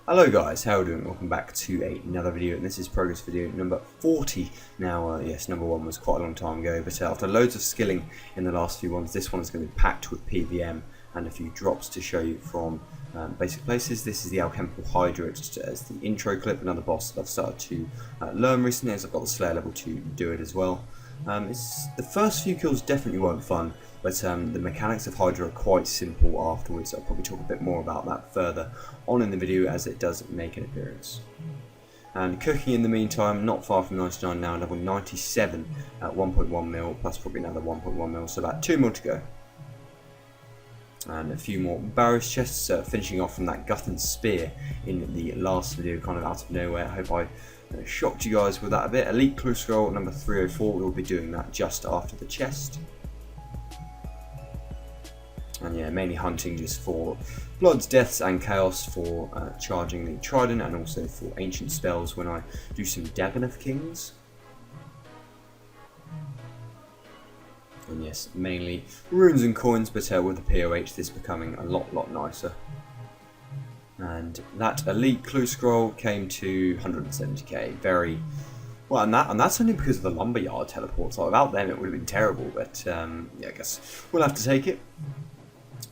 Hello guys, how are you doing? Welcome back to another video, and this is progress video number 40. Now, yes, number 1 was quite a long time ago, but after loads of skilling in the last few ones, this one is going to be packed with PVM and a few drops to show you from basic places. This is the alchemical hydra just as the intro clip, another boss that I've started to learn recently as I've got the Slayer level to do it as well. The first few kills definitely weren't fun, but the mechanics of Hydra are quite simple afterwards. I'll probably talk a bit more about that further on in the video as it does make an appearance. And cooking in the meantime, not far from 99 now, level 97 at 1.1 mil, plus probably another 1.1 mil, so about 2 mil to go. And a few more barrows chests, finishing off from that Guthern spear in the last video, kind of out of nowhere. I hope I shocked you guys with that a bit. Elite clue scroll number 304, we'll be doing that just after the chest. And yeah, mainly hunting just for bloods, deaths and chaos for charging the trident, and also for ancient spells when I do some Dagonoth Kings. And yes, mainly runes and coins, but with the POH this becoming a lot nicer. And that elite clue scroll came to 170k, very well, and that's only because of the lumberyard teleports. So without them it would have been terrible, but yeah, I guess we'll have to take it.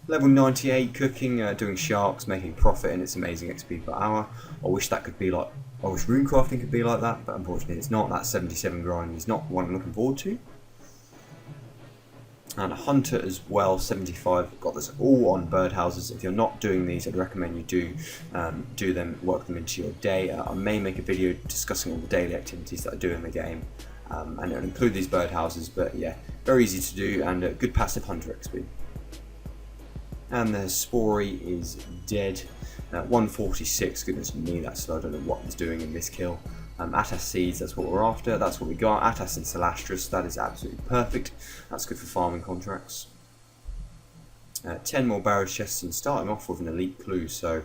Level 98 cooking, doing sharks, making profit, and it's amazing XP per hour. I wish that could be like, I wish rune crafting could be like that, but unfortunately it's not. That 77 grind is not one I'm looking forward to. And a hunter as well, 75. Got this all on birdhouses. If you're not doing these, I'd recommend you do them, work them into your day. I may make a video discussing all the daily activities that I do in the game, and it'll include these birdhouses. But yeah, very easy to do and good passive hunter XP. And the Spory is dead. 146. Goodness me, that's slow. I don't know what he's doing in this kill. Atas seeds, that's what we're after, that's what we got. Atas and Celastris, that is absolutely perfect. That's good for farming contracts. 10 more barrow chests, and starting off with an elite clue, so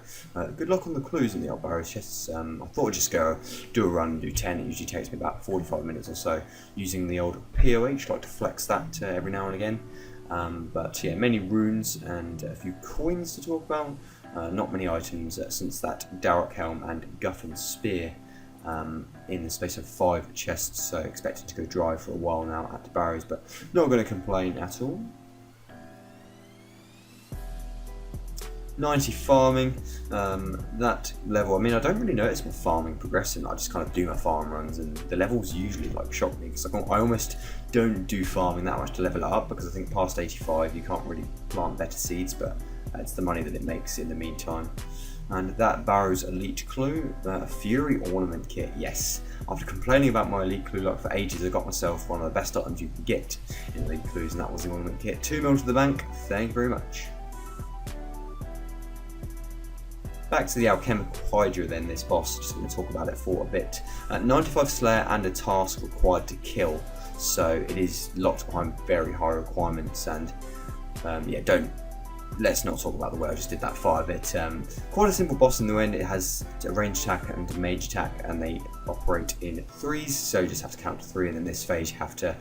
good luck on the clues in the old barrow chests. I thought I'd just go do a run and do 10. It usually takes me about 45 minutes or so using the old POH, like to flex that every now and again. But yeah, many runes and a few coins to talk about. Not many items since that Darrock Helm and Guthern Spear. In the space of 5 chests, so expected to go dry for a while now at the barrows, but not going to complain at all. 90 farming, that level, I mean, I don't really notice my farming progressing. I just kind of do my farm runs, and the levels usually like shock me because I almost don't do farming that much to level it up, because I think past 85 you can't really plant better seeds, but it's the money that it makes in the meantime. And that Barrow's elite clue, Fury ornament kit. Yes, after complaining about my elite clue luck for ages, I got myself one of the best items you can get in elite clues, and that was the ornament kit. 2 mil to the bank, thank you very much. Back to the alchemical hydra then, this boss, just going to talk about it for a bit. 95 slayer and a task required to kill, so it is locked behind very high requirements, and yeah, let's not talk about the way I just did that 5-bit. Quite a simple boss in the end. It has a range attack and a mage attack, and they operate in 3s, so you just have to count to 3, and in this phase you have to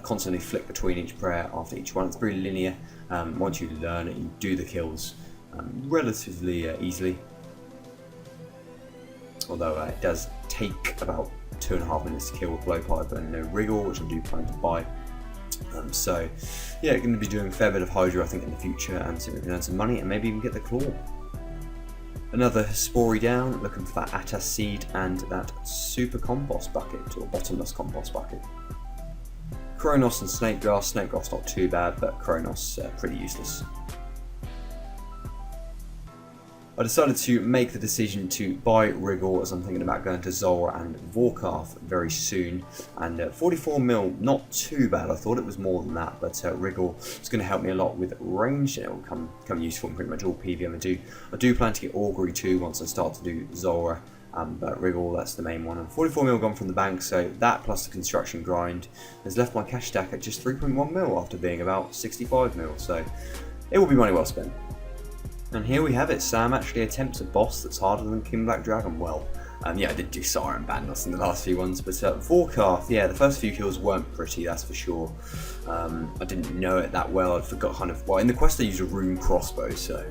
constantly flick between each prayer after each one. It's very linear. Once you learn it, you do the kills relatively easily, although it does take about 2.5 minutes to kill with blowpipe and no wriggle, which I do plan to buy. So yeah, going to be doing a fair bit of Hydra I think in the future, and see if we can earn some money and maybe even get the claw. Another Spory down, looking for that Atas seed and that super compost bucket, or bottomless compost bucket. Kronos and Snakegrass. Snakegrass not too bad, but Kronos pretty useless. I decided to make the decision to buy Wriggle, as I'm thinking about going to Zulrah and Vorkarth very soon. And 44 mil, not too bad. I thought it was more than that, but Wriggle is going to help me a lot with range, and it will come useful in pretty much all PVM I do. I do plan to get Augury too once I start to do Zulrah, but Wriggle, that's the main one. And 44 mil gone from the bank, so that plus the construction grind has left my cash stack at just 3.1 mil after being about 65 mil, so it will be money well spent. And here we have it. Sam actually attempts a boss that's harder than King Black Dragon. Well, yeah, I did do Sara and Bandos in the last few ones, but Vorkarth, yeah, the first few kills weren't pretty, that's for sure. I didn't know it that well. I forgot kind of, well, in the quest I used a rune crossbow, so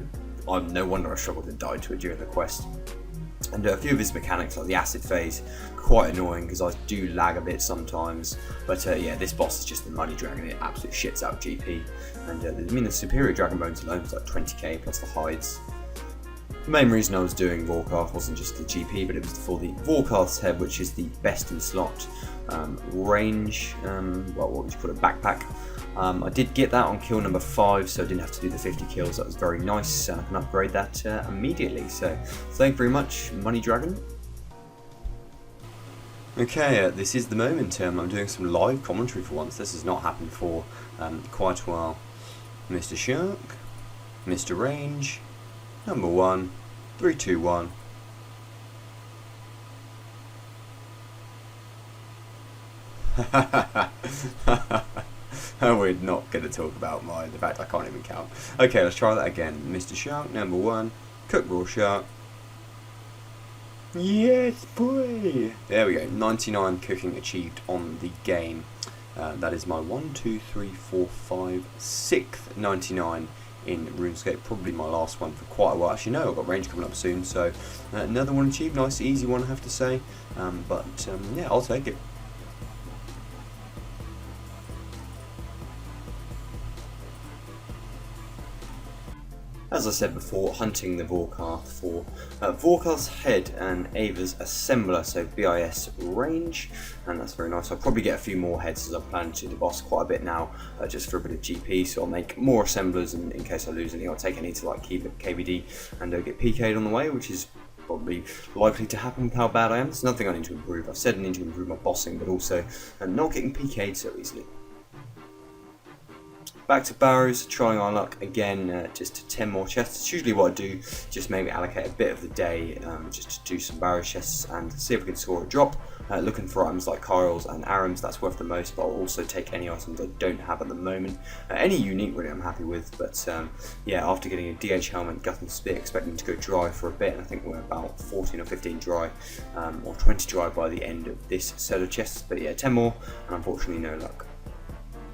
no wonder I struggled and died to it during the quest. And a few of his mechanics, like the acid phase, quite annoying because I do lag a bit sometimes. But yeah, this boss is just the money dragon. It absolutely shits out GP. And I mean, the superior dragon bones alone is like 20k plus the hides. The main reason I was doing Vorkarth wasn't just the GP, but it was for the Vorkarth's head, which is the best in slot range. Well, what would you call it? Backpack. I did get that on kill number 5, so I didn't have to do the 50 kills. That was very nice, and I can upgrade that immediately. So thank you very much, Money Dragon. Okay, this is the moment. I'm doing some live commentary for once. This has not happened for quite a while. Mr. Shark, Mr. Range, number 1, 3, 2, 1. We're not going to talk about mine. In fact, I can't even count. Okay, let's try that again. Mr. Shark, number 1. Cook raw shark. Yes, boy! There we go. 99 cooking achieved on the game. That is my 1, 2, 3, 4, 5, 6th 99 in RuneScape. Probably my last one for quite a while. Actually, no, I've got range coming up soon. So another one achieved. Nice, easy one, I have to say. Yeah, I'll take it. As I said before, hunting the Vorkarth for Vorkarth's head and Ava's assembler, so BIS range, and that's very nice. I'll probably get a few more heads as I'm planning to do the boss quite a bit now, just for a bit of GP, so I'll make more assemblers, and in case I lose any, I'll take any to like KVD and get PK'd on the way, which is probably likely to happen with how bad I am. There's nothing I need to improve. I've said I need to improve my bossing, but also not getting PK'd so easily. Back to Barrows, trying our luck again, just 10 more chests. It's usually what I do, just maybe allocate a bit of the day just to do some Barrows chests and see if we can score a drop. Looking for items like Kyrles and Arams, that's worth the most, but I'll also take any items I don't have at the moment. Any unique really I'm happy with, but yeah, after getting a DH helmet, Gutham Spear, expecting to go dry for a bit, and I think we're about 14 or 15 dry, or 20 dry by the end of this set of chests, but yeah, 10 more, and unfortunately no luck.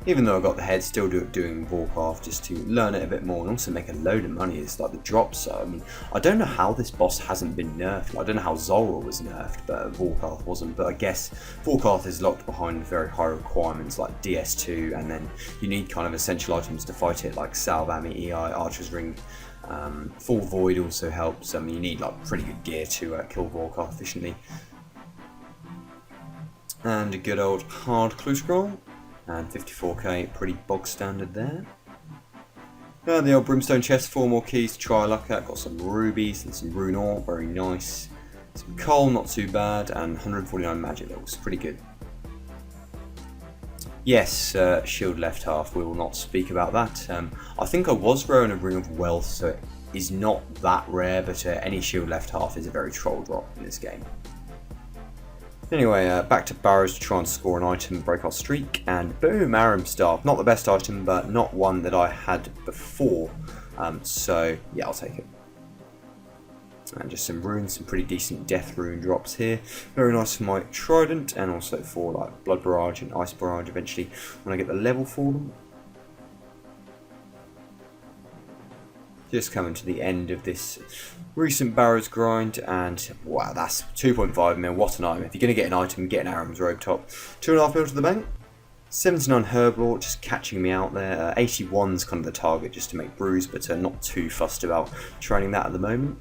Even though I got the head, still doing Vorkarth just to learn it a bit more and also make a load of money. It's like the drops. So, I mean, I don't know how this boss hasn't been nerfed. I don't know how Zulrah was nerfed, but Vorkarth wasn't. But I guess Vorkarth is locked behind very high requirements like DS2, and then you need kind of essential items to fight it, like Salvami, EI, Archer's Ring. Full Void also helps. I mean, you need like pretty good gear to kill Vorkarth efficiently. And a good old hard clue scroll. And 54k, pretty bog standard there. And the old brimstone chest, 4 more keys to try luck at. Got some rubies and some rune ore, very nice. Some coal, not too bad, and 149 magic levels, pretty good. Yes, shield left half, we will not speak about that. I think I was wearing a ring of wealth, so it is not that rare, but any shield left half is a very troll drop in this game. Anyway, back to Barrows to try and score an item, break our streak, and boom, Aram Staff. Not the best item, but not one that I had before, so yeah, I'll take it. And just some runes, some pretty decent death rune drops here. Very nice for my trident, and also for like blood barrage and ice barrage eventually when I get the level for them. Just coming to the end of this recent Barrows grind, and wow, that's 2.5 mil, what an item. If you're going to get an item, get an Aram's Robe Top. 2.5 mil to the bank. 79 Herblore, just catching me out there. 81's kind of the target just to make brews, but not too fussed about training that at the moment.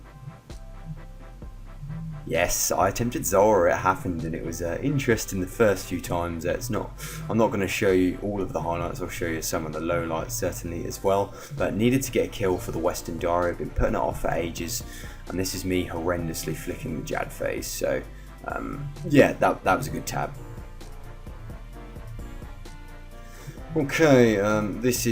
Yes, I attempted Zulrah, it happened, and it was interesting the first few times. I'm not going to show you all of the highlights, I'll show you some of the lowlights certainly as well. But needed to get a kill for the Western Diary, I've been putting it off for ages, and this is me horrendously flicking the Jad phase, so yeah, that was a good tab. Okay, this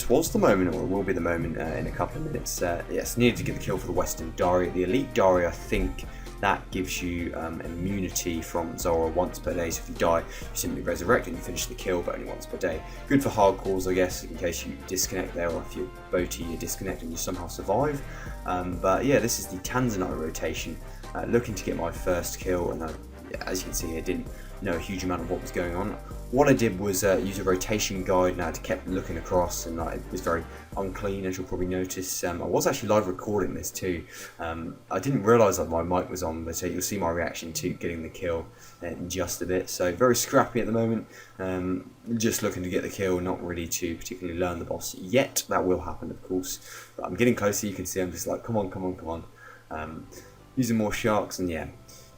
was the moment, or it will be the moment in a couple of minutes. Yes, needed to get the kill for the Western Diary. The Elite Diary, I think, that gives you immunity from Zulrah once per day, so if you die, you simply resurrect and you finish the kill, but only once per day. Good for hardcores, I guess, in case you disconnect there, or if you're boaty, you disconnect and you somehow survive. But yeah, this is the Tanzanite rotation, looking to get my first kill, and as you can see here, didn't know a huge amount of what was going on. What I did was use a rotation guide, and I kept looking across, and it was very unclean, as you'll probably notice. I was actually live recording this too. I didn't realise that my mic was on, but you'll see my reaction to getting the kill in just a bit. So very scrappy at the moment, just looking to get the kill, not really to particularly learn the boss yet. That will happen, of course, but I'm getting closer. You can see I'm just like, come on, come on, come on. Using more sharks, and yeah,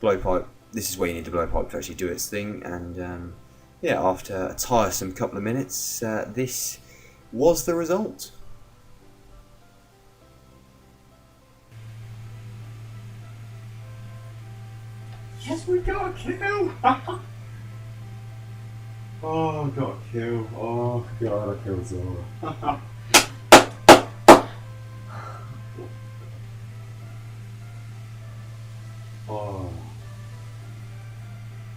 blowpipe. This is where you need the blowpipe to actually do its thing, and yeah, after a tiresome couple of minutes, this was the result. Yes, we got a kill! Oh, got a kill. Oh, God, I killed Zora. Oh.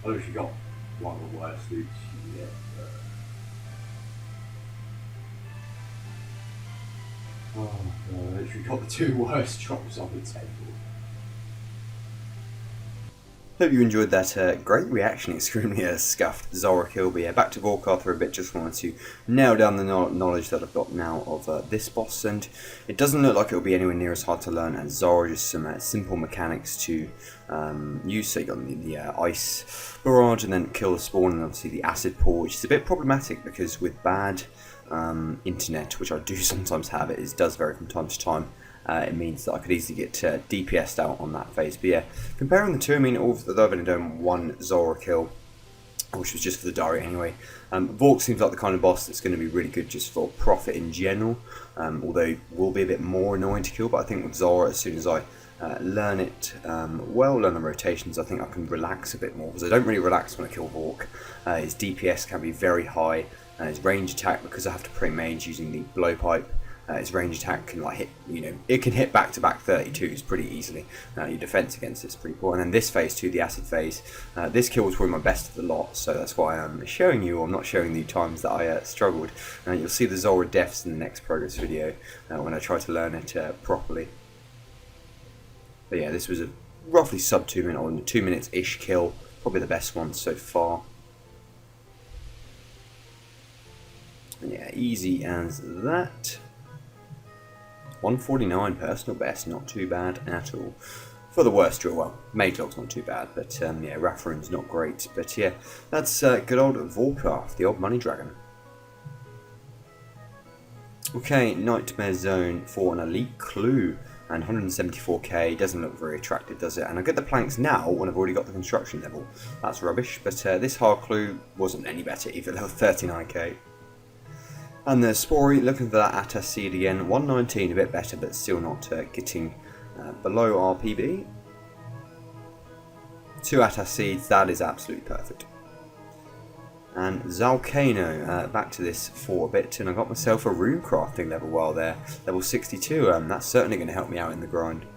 I literally got one of the worst loots yet. Oh, God, I literally got the two worst drops on the table. Hope you enjoyed that great reaction, extremely scuffed Zora kill. But yeah, back to Vorkar for a bit. Just wanted to nail down the knowledge that I've got now of this boss, and it doesn't look like it'll be anywhere near as hard to learn as Zora. Just some simple mechanics to use. So you got the ice barrage, and then kill the spawn, and obviously the acid pour, which is a bit problematic because with bad internet, which I do sometimes have, it does vary from time to time. It means that I could easily get DPS'd out on that phase. But yeah, comparing the two, I mean, although I've only done one Zora kill, which was just for the diary anyway, Vork seems like the kind of boss that's going to be really good just for profit in general, although it will be a bit more annoying to kill. But I think with Zora, as soon as I learn it learn the rotations, I think I can relax a bit more, because I don't really relax when I kill Vork. His DPS can be very high, and his range attack, because I have to pre-mage using the blowpipe, its range attack can like hit, it can hit back-to-back 32s pretty easily. Your defense against it's pretty poor. And then this phase too, the acid phase, this kill was probably my best of the lot, so that's why I'm showing you, or I'm not showing the times that I struggled. You'll see the Zora deaths in the next progress video when I try to learn it properly. But yeah, this was a roughly sub 2 minute, or 2 minutes-ish kill, probably the best one so far. And yeah, easy as that. 149 personal best, not too bad at all. For the worst drill, well, Magelog's not too bad, but yeah, Rafferin's not great. But yeah, that's good old Vorkar, the old money dragon. Okay, Nightmare Zone for an elite clue, and 174k, doesn't look very attractive, does it? And I get the planks now when I've already got the construction level. That's rubbish, but this hard clue wasn't any better either, level 39k. And the Spory, looking for that Atta seed again, 119, a bit better, but still not getting below our PB. 2 Atta seeds, that is absolutely perfect. And Zalcano, back to this for a bit, and I got myself a rune crafting level while there, level 62, that's certainly going to help me out in the grind.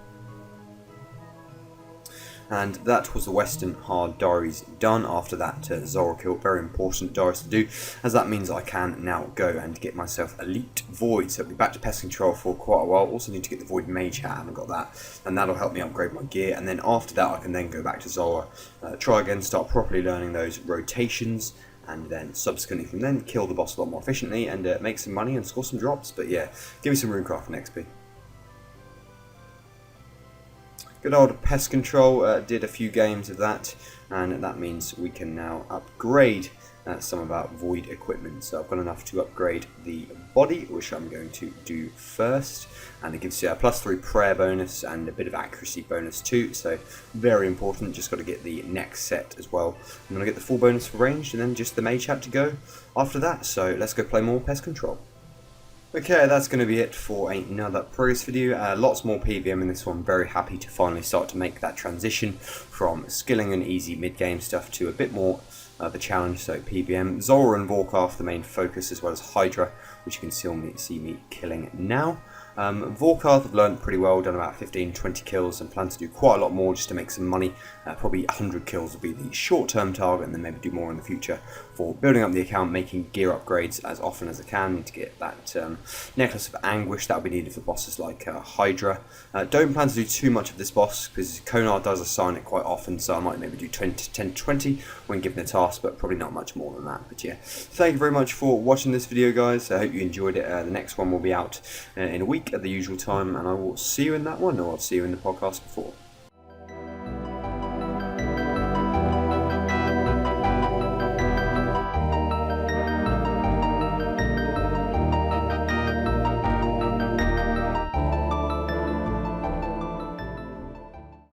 And that was the Western Hard Diaries done. After that Zora kill, very important diaries to do, as that means I can now go and get myself Elite Void. So I'll be back to Pest Control for quite a while. Also need to get the Void Mage hat, I haven't got that, and that'll help me upgrade my gear. And then after that I can then go back to Zora, try again, start properly learning those rotations, and then subsequently from then kill the boss a lot more efficiently and make some money and score some drops. But yeah, give me some runecraft and XP. Good old Pest Control, did a few games of that, and that means we can now upgrade some of our Void equipment. So I've got enough to upgrade the body, which I'm going to do first, and it gives you a +3 prayer bonus and a bit of accuracy bonus too, so very important. Just got to get the next set as well. I'm going to get the full bonus for ranged, and then just the mage hat to go after that. So let's go play more Pest Control. Okay, that's going to be it for another progress video. Lots more PVM in this one. Very happy to finally start to make that transition from skilling and easy mid-game stuff to a bit more of a challenge. So PVM, Zora and Vorkar the main focus, as well as Hydra, which you can see me killing now. Vorkarth I've learned pretty well, done about 15-20 kills and plan to do quite a lot more just to make some money. Probably 100 kills will be the short-term target, and then maybe do more in the future for building up the account, making gear upgrades as often as I can to get that Necklace of Anguish that will be needed for bosses like Hydra. Don't plan to do too much of this boss because Konar does assign it quite often, so I might maybe do 10-20 when given a task, but probably not much more than that. But yeah, thank you very much for watching this video, guys. I hope you enjoyed it. The next one will be out in a week at the usual time, and I will see you in that one, or I'll see you in the podcast before.